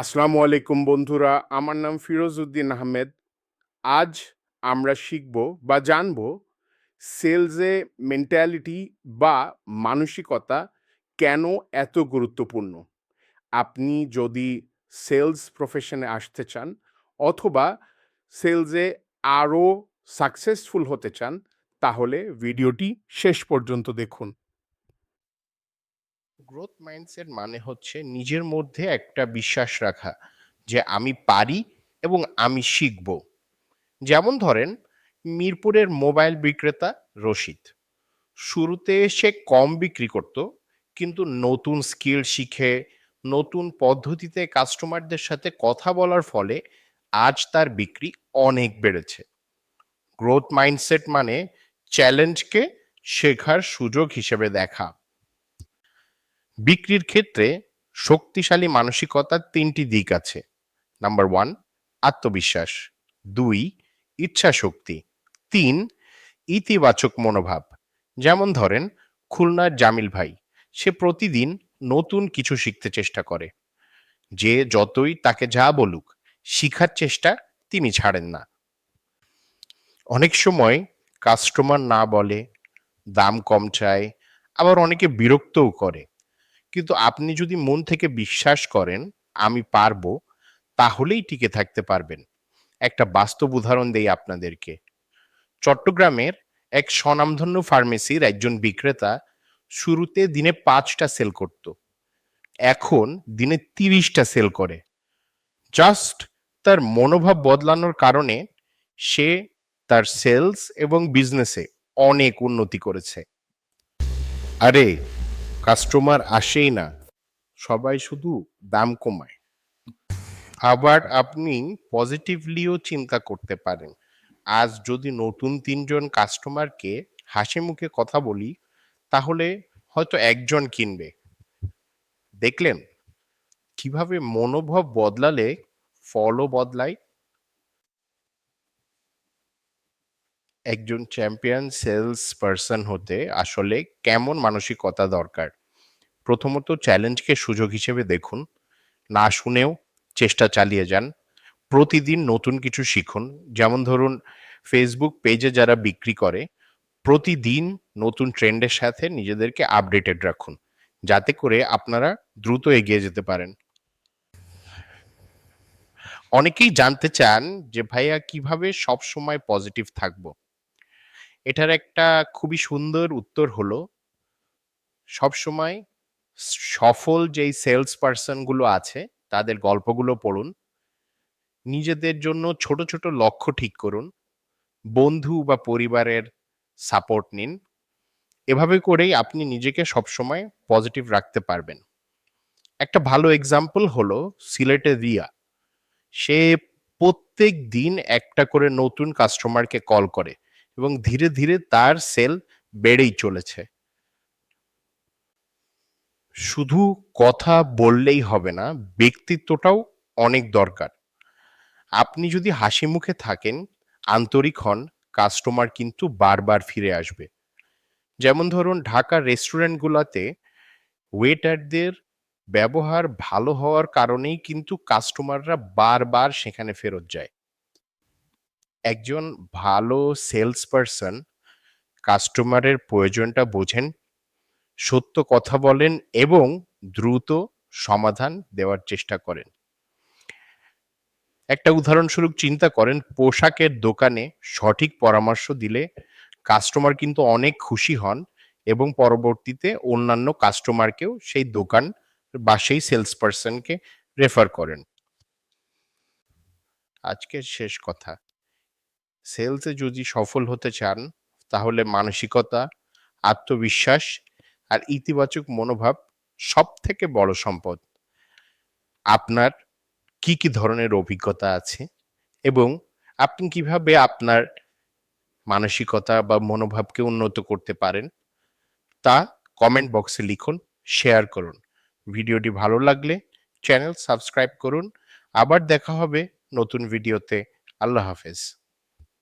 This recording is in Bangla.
আসসালামু আলাইকুম বন্ধুরা, আমার নাম ফিরোজ উদ্দিন আহমেদ। আজ আমরা শিখব বা জানব সেলসে মেন্টালিটি বা মানসিকতা কেন এত গুরুত্বপূর্ণ। আপনি যদি সেলস প্রফেশনে আসতে চান অথবা সেলসে আরও সাকসেসফুল হতে চান, তাহলে ভিডিওটি শেষ পর্যন্ত দেখুন। গ্রোথ মাইন্ডসেট মানে হচ্ছে নিজের মধ্যে একটা বিশ্বাস রাখা যে আমি পারি এবং আমি শিখব। যেমন ধরেন, মিরপুরের মোবাইল বিক্রেতা রশিদ শুরুতে সে কম বিক্রি করত, কিন্তু নতুন স্কিল শিখে নতুন পদ্ধতিতে কাস্টমারদের সাথে কথা বলার ফলে আজ তার বিক্রি অনেক বেড়েছে। গ্রোথ মাইন্ডসেট মানে চ্যালেঞ্জকে শেখার সুযোগ হিসেবে দেখা। বিক্রির ক্ষেত্রে শক্তিশালী মানসিকতার তিনটি দিক আছে। নাম্বার ওয়ান, আত্মবিশ্বাস। দুই, ইচ্ছা শক্তি। তিন, ইতিবাচক মনোভাব। যেমন ধরেন, খুলনার জামিল ভাই, সে প্রতিদিন নতুন কিছু শিখতে চেষ্টা করে। যে যতই তাকে যা বলুক, শিখার চেষ্টা তিনি ছাড়েন না। অনেক সময় কাস্টমার না বলে, দাম কম চায়, আবার অনেকে বিরক্তও করে, কিন্তু আপনি যদি মন থেকে বিশ্বাস করেন আমি পারবো, তাহলেই টিকে থাকতে পারবেন। একটা বাস্তব উদাহরণ দেই আপনাদেরকে। চট্টগ্রামের এক স্বনামধন্য ফার্মেসির একজন বিক্রেতা শুরুতে দিনে 5টা সেল করত, এখন দিনে 30টা সেল করে। জাস্ট তার মনোভাব বদলানোর কারণে সে তার সেলস এবং বিজনেসে অনেক উন্নতি করেছে। আরে, কাস্টমার আসেই না, সবাই শুধু দাম কমায়। আবার আপনি পজিটিভলিও চিন্তা করতে পারেন। আজ যদি নতুন 3জন কাস্টমারকে হাসি মুখে কথা বলি, তাহলে হয়তো একজন কিনবে। দেখলেন কিভাবে মনোভাব বদলালে ফলও বদলায়? একজন চ্যাম্পিয়ন সেলস পারসন হতে আসলে কেমন মানসিকতা দরকার? প্রথমত, চ্যালেঞ্জকে সুযোগ হিসেবে দেখুন। না শুনেও চেষ্টা চালিয়ে যান। প্রতিদিন নতুন কিছু শিখুন। যেমন ধরুন, ফেসবুক পেজে যারা বিক্রি করে, প্রতিদিন নতুন ট্রেন্ডের সাথে নিজেদেরকে আপডেটেড রাখুন, যাতে করে আপনারা দ্রুত এগিয়ে যেতে পারেন। অনেকেই জানতে চান যে ভাইয়া কিভাবে সব সময় পজিটিভ থাকবো। এটার একটা খুবই সুন্দর উত্তর হলো, সব সময় সফল যেই সেলস পারসন গুলো আছে তাদের গল্পগুলো পড়ুন, নিজেদের জন্য ছোট ছোট লক্ষ্য ঠিক করুন, বন্ধু বা পরিবারের সাপোর্ট নিন। এভাবে করেই আপনি নিজেকে সবসময় পজিটিভ রাখতে পারবেন। একটা ভালো এক্সাম্পল হলো সিলেটের রিয়া। সে প্রত্যেক দিন একটা করে নতুন কাস্টমারকে কল করে এবং ধীরে ধীরে তার সেল বেড়েই চলেছে। শুধু কথা বললেই হবে না, ব্যক্তিত্বটাও অনেক দরকার। আপনি যদি হাসি মুখে থাকেন, আন্তরিক হন, কাস্টমার কিন্তু বারবার ফিরে আসবে। যেমন ধরুন, ঢাকার রেস্টুরেন্টগুলোতে ওয়েটারদের ব্যবহার ভালো হওয়ার কারণেই কিন্তু কাস্টমাররা বারবার সেখানে ফেরত যায়। একজন ভালো সেলস পারসন কাস্টমারের প্রয়োজনটা বোঝেন, সত্য কথা বলেন এবং দ্রুত সমাধান দেওয়ার চেষ্টা করেন। একটা উদাহরণস্বরূপ চিন্তা করেন, পোশাকের দোকানে সঠিক পরামর্শ দিলে কাস্টমার কিন্তু অনেক খুশি হন এবং পরবর্তীতে অন্যান্য কাস্টমারকেও সেই দোকান বা সেই সেলস পারসনকে রেফার করেন। আজকের শেষ কথা, সেলসে যদি সফল হতে চান, তাহলে মানসিকতা, আত্মবিশ্বাস আর ইতিবাচক মনোভাব সব থেকে বড় সম্পদ। আপনার কি কি ধরনের অভিজ্ঞতা আছে এবং আপনি কিভাবে আপনার মানসিকতা বা মনোভাবকে উন্নত করতে পারেন, তা কমেন্ট বক্সে লিখুন, শেয়ার করুন। ভিডিওটি ভালো লাগলে চ্যানেল সাবস্ক্রাইব করুন। আবার দেখা হবে নতুন ভিডিওতে। আল্লাহ হাফেজ।